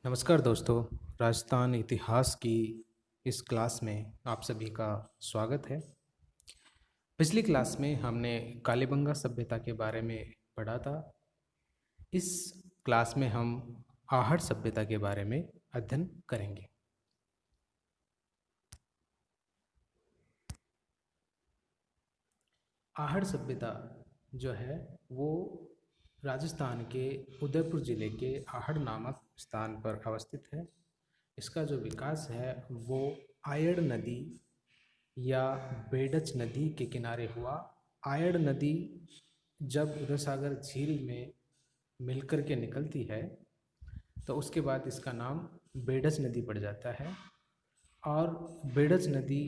नमस्कार दोस्तों। राजस्थान इतिहास की इस क्लास में आप सभी का स्वागत है। पिछली क्लास में हमने कालीबंगा सभ्यता के बारे में पढ़ा था। इस क्लास में हम आहड़ सभ्यता के बारे में अध्ययन करेंगे। आहड़ सभ्यता जो है वो राजस्थान के उदयपुर जिले के आहड़ नामक स्थान पर अवस्थित है। इसका जो विकास है वो आयड़ नदी या बेडच नदी के किनारे हुआ। आयड़ नदी जब उदयसागर झील में मिलकर के निकलती है तो उसके बाद इसका नाम बेडच नदी पड़ जाता है। और बेडच नदी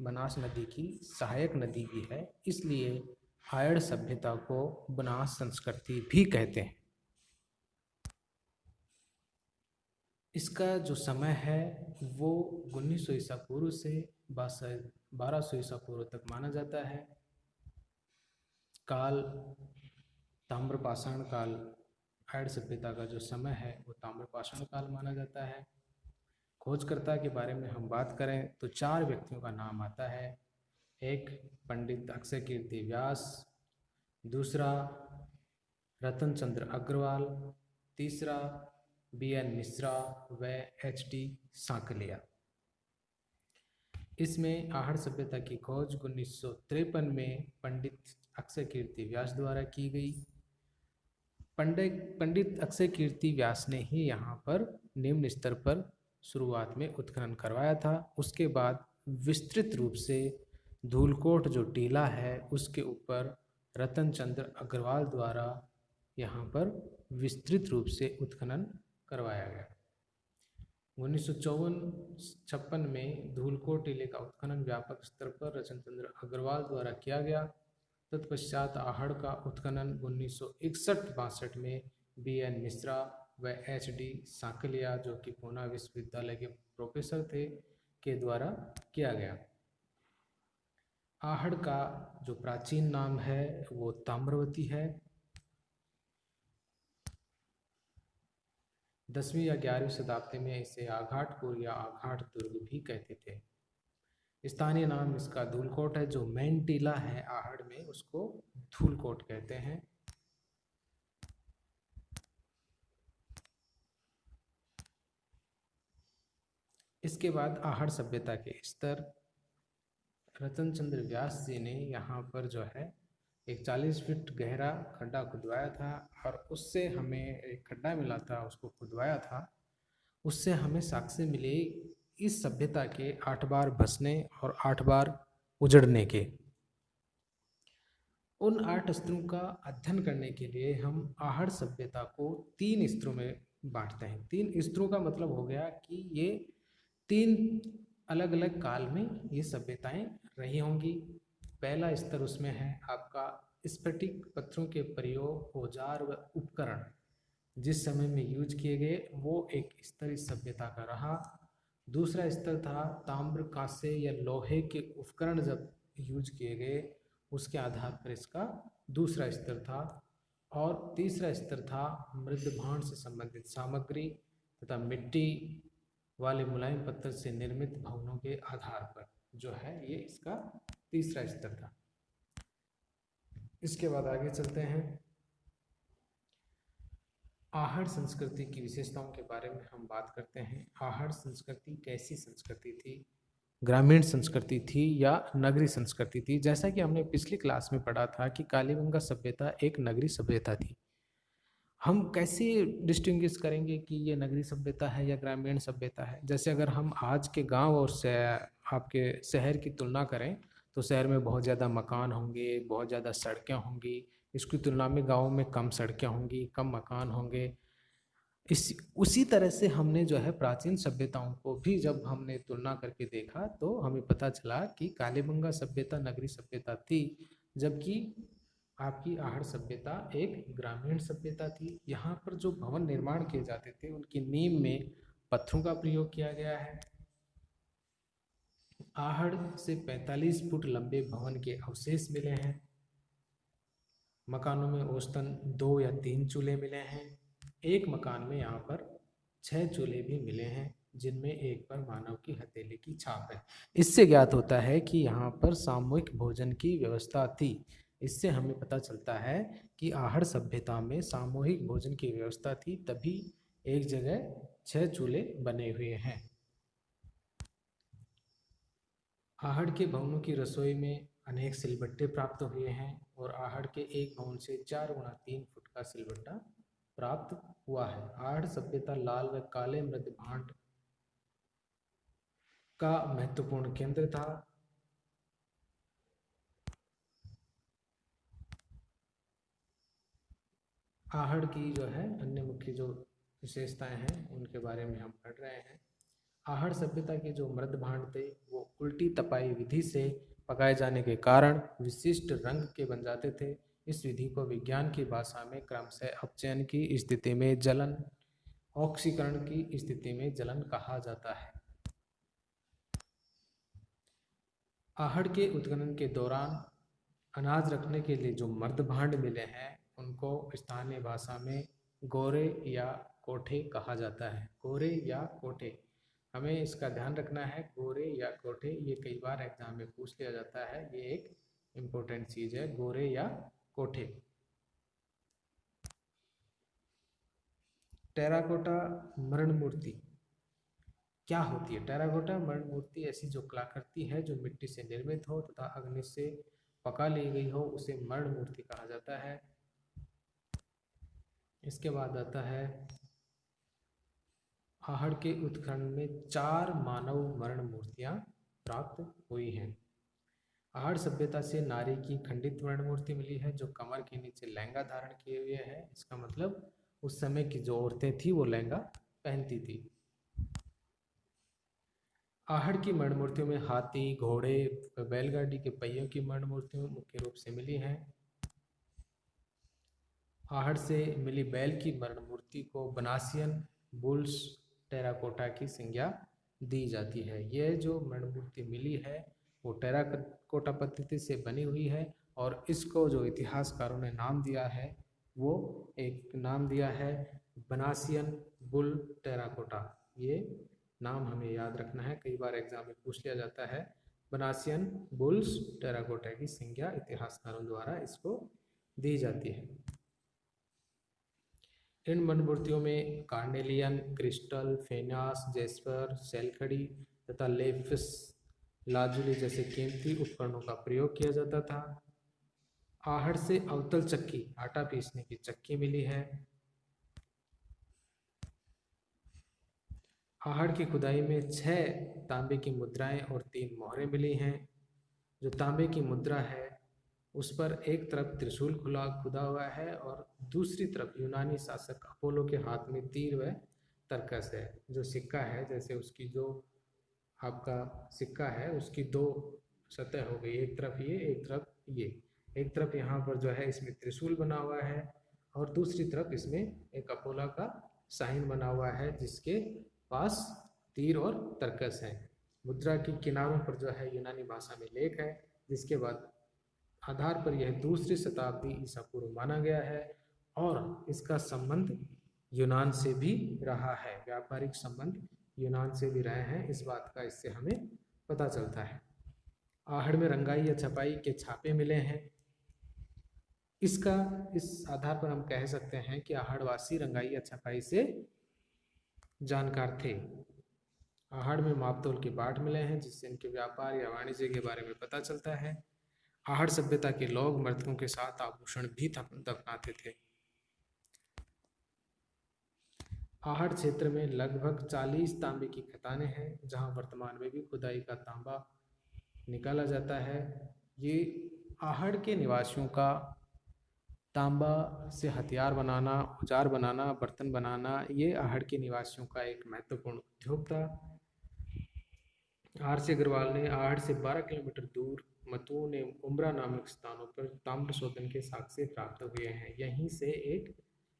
बनास नदी की सहायक नदी भी है, इसलिए आयड़ सभ्यता को बनास संस्कृति भी कहते हैं। इसका जो समय है वो 1900 ईसा पूर्व से 1200 ईसा पूर्व तक माना जाता है। काल ताम्रपाषाण काल, आयड़ सभ्यता का जो समय है वो ताम्रपाषाण काल माना जाता है। खोजकर्ता के बारे में हम बात करें तो 4 व्यक्तियों का नाम आता है। एक पंडित अक्षय कीर्ति व्यास, दूसरा रतन चंद्र अग्रवाल, तीसरा BN मिश्रा व HD सांकलिया। इसमें आहड़ सभ्यता की खोज 1953 में पंडित अक्षय कीर्ति व्यास द्वारा की गई। पंडित अक्षय कीर्ति व्यास ने ही यहाँ पर निम्न स्तर पर शुरुआत में उत्खनन करवाया था। उसके बाद विस्तृत रूप से धूलकोट जो टीला है उसके ऊपर रतन चंद्र अग्रवाल द्वारा यहाँ पर विस्तृत रूप से उत्खनन करवाया गया। 1954-56 में धूलकोट टीले का उत्खनन व्यापक स्तर पर रतन चंद्र अग्रवाल द्वारा किया गया। तत्पश्चात आहड़ का उत्खनन 1961-62 में BN मिश्रा व HD सांकलिया, जो कि पूना विश्वविद्यालय के प्रोफेसर थे, के द्वारा किया गया। आहड़ का जो प्राचीन नाम है वो ताम्रवती है। 10वीं या 11वीं शताब्दी में इसे आघाटपुर या आघाट दुर्ग भी कहते थे। स्थानीय नाम इसका धूलकोट है। जो मेन टीला है आहड़ में उसको धूलकोट कहते हैं। इसके बाद आहड़ सभ्यता के स्तर, रतन चंद्र व्यास जी ने यहाँ पर जो है एक 40 फीट गहरा खड्डा खुदवाया था और उससे हमें एक खड्डा मिला था, उसको खुदवाया था। उससे हमें साक्ष्य मिले इस सभ्यता के 8 बार बसने और 8 बार उजड़ने के। उन 8 स्तरों का अध्ययन करने के लिए हम आहड़ सभ्यता को 3 स्तरों में बांटते हैं। 3 स्तरों का मतलब हो गया कि ये 3 अलग अलग काल में ये सभ्यताएं रही होंगी। पहला स्तर उसमें है आपका स्फटिक पत्थरों के प्रयोग, औजार व उपकरण जिस समय में यूज किए गए, वो एक स्तर इस सभ्यता का रहा। दूसरा स्तर था ताम्र, कांसे या लोहे के उपकरण जब यूज किए गए, उसके आधार पर इसका दूसरा स्तर था। और तीसरा स्तर था मृद भाण से संबंधित सामग्री तथा मिट्टी वाले मुलायम पत्थर से निर्मित भवनों के आधार पर जो है ये इसका तीसरा स्तर था। इसके बाद आगे चलते हैं। आहड़ संस्कृति की विशेषताओं के बारे में हम बात करते हैं। आहड़ संस्कृति कैसी संस्कृति थी? ग्रामीण संस्कृति थी या नगरी संस्कृति थी? जैसा कि हमने पिछली क्लास में पढ़ा था कि कालीबंगा सभ्यता एक नगरी सभ्यता थी। हम कैसे डिस्टिंग्विश करेंगे कि ये नगरी सभ्यता है या ग्रामीण सभ्यता है? जैसे अगर हम आज के गांव और आपके शहर की तुलना करें तो शहर में बहुत ज़्यादा मकान होंगे, बहुत ज़्यादा सड़कें होंगी। इसकी तुलना में गाँव में कम सड़कें होंगी, कम मकान होंगे। उसी तरह से हमने जो है प्राचीन सभ्यताओं को भी जब हमने तुलना करके देखा तो हमें पता चला कि कालीबंगा सभ्यता नगरी सभ्यता थी, जबकि आपकी आहड़ सभ्यता एक ग्रामीण सभ्यता थी। यहाँ पर जो भवन निर्माण किए जाते थे उनकी नींव में पत्थरों का प्रयोग किया गया है। आहड़ से 45 फुट लंबे भवन के अवशेष मिले हैं। मकानों में औसतन 2 या 3 चूल्हे मिले हैं। एक मकान में यहाँ पर 6 चूल्हे भी मिले हैं, जिनमें एक पर मानव की हथेली की छाप है। इससे ज्ञात होता है कि यहाँ पर सामूहिक भोजन की व्यवस्था थी। इससे हमें पता चलता है कि आहड़ सभ्यता में सामूहिक भोजन की व्यवस्था थी, तभी एक जगह 6 चूल्हे बने हुए हैं। आहड़ के भवनों की रसोई में अनेक सिलबट्टे प्राप्त हुए हैं और आहड़ के एक भवन से 4 गुणा 3 फुट का सिलबट्टा प्राप्त हुआ है। आहड़ सभ्यता लाल व काले मृद भांड का महत्वपूर्ण केंद्र था। आहड़ की जो है अन्य मुख्य जो विशेषताएं हैं उनके बारे में हम पढ़ रहे हैं। आहड़ सभ्यता के जो मृद भांड थे वो उल्टी तपाई विधि से पकाए जाने के कारण विशिष्ट रंग के बन जाते थे। इस विधि को विज्ञान की भाषा में क्रमशः अपचयन की स्थिति में जलन, ऑक्सीकरण की स्थिति में जलन कहा जाता है। आहड़ के उत्खनन के दौरान अनाज रखने के लिए जो मर्द भांड मिले हैं उनको स्थानीय भाषा में गोरे या कोठे कहा जाता है। गोरे या कोठे, हमें इसका ध्यान रखना है। गोरे या कोठे, ये कई बार एग्जाम में पूछ लिया जाता है, ये एक इम्पोर्टेंट चीज है, गोरे या कोठे। टेराकोटा मरण मूर्ति क्या होती है? टेराकोटा मरण मूर्ति ऐसी जो कलाकृति है जो मिट्टी से निर्मित हो तथा अग्नि से पका ली गई हो, उसे मरण मूर्ति कहा जाता है। इसके बाद आता है आहड़ के उत्खनन में 4 मानव मरण मूर्तियां प्राप्त हुई हैं। आहड़ सभ्यता से नारी की खंडित मरण मूर्ति मिली है जो कमर के नीचे लहंगा धारण किए हुए है। इसका मतलब उस समय की जो औरतें थी वो लहंगा पहनती थी। आहड़ की मरण मूर्तियों में हाथी, घोड़े, बैलगाड़ी के पहियों की मरण मूर्तियां मुख्य रूप से मिली हैं। आहड़ से मिली बैल की मरण मूर्ति को बनासियन बुल्स टेराकोटा की संज्ञा दी जाती है। यह जो मरण मूर्ति मिली है वो टेराकोटा पद्धति से बनी हुई है और इसको जो इतिहासकारों ने नाम दिया है वो एक नाम दिया है बनासियन बुल टेराकोटा। ये नाम हमें याद रखना है, कई बार एग्जाम में पूछ लिया जाता है। बनासियन बुल्स टेराकोटा की संज्ञा इतिहासकारों द्वारा इसको दी जाती है। इन मरण मूर्तियों में कार्नेलियन, क्रिस्टल, फेनास, जेस्पर, सैलखड़ी तथा लेपिस लाजुली जैसे कीमती उपकरणों का प्रयोग किया जाता था। आहड़ से अवतल चक्की, आटा पीसने की चक्की मिली है। आहड़ की खुदाई में 6 तांबे की मुद्राएं और 3 मोहरें मिली हैं। जो तांबे की मुद्रा है उस पर एक तरफ त्रिशूल खुदा हुआ है और दूसरी तरफ यूनानी शासक अपोलो के हाथ में तीर व तरकस है। जो सिक्का है, जैसे उसकी जो आपका सिक्का है उसकी 2 सतह हो गई, एक तरफ ये, एक तरफ ये। एक तरफ यहाँ पर जो है इसमें त्रिशूल बना हुआ है और दूसरी तरफ इसमें एक अपोलो का साइन बना हुआ है जिसके पास तीर और तरकस है। मुद्रा की किनारों पर जो है यूनानी भाषा में लेख है, जिसके बाद आधार पर यह दूसरी शताब्दी ईसा पूर्व माना गया है और इसका संबंध यूनान से भी रहा है। व्यापारिक संबंध यूनान से भी रहे हैं, इस बात का इससे हमें पता चलता है। आहड़ में रंगाई या छपाई के छापे मिले हैं। इस आधार पर हम कह सकते हैं कि आहड़वासी रंगाई या छपाई से जानकार थे। आहड़ में मापतोल के बाट मिले हैं जिससे इनके व्यापार या वाणिज्य के बारे में पता चलता है। आहड़ सभ्यता के लोग मृतकों के साथ आभूषण भी दफनाते थे। आहड़ क्षेत्र में लगभग 40 तांबे की खदानें हैं जहां वर्तमान में भी खुदाई का तांबा निकाला जाता है। ये आहड़ के निवासियों का तांबा से हथियार बनाना, औजार बनाना, बर्तन बनाना, ये आहड़ के निवासियों का एक महत्वपूर्ण उद्योग था। आर.सी. अग्रवाल ने आहड़ से 12 किलोमीटर दूर मतून एवं उम्रा नामक स्थानों पर ताम्र शोधन के साक्ष्य प्राप्त हुए हैं। यहीं से एक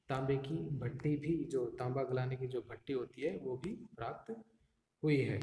तांबे की भट्टी भी, जो तांबा गलाने की जो भट्टी होती है, वो भी प्राप्त हुई है।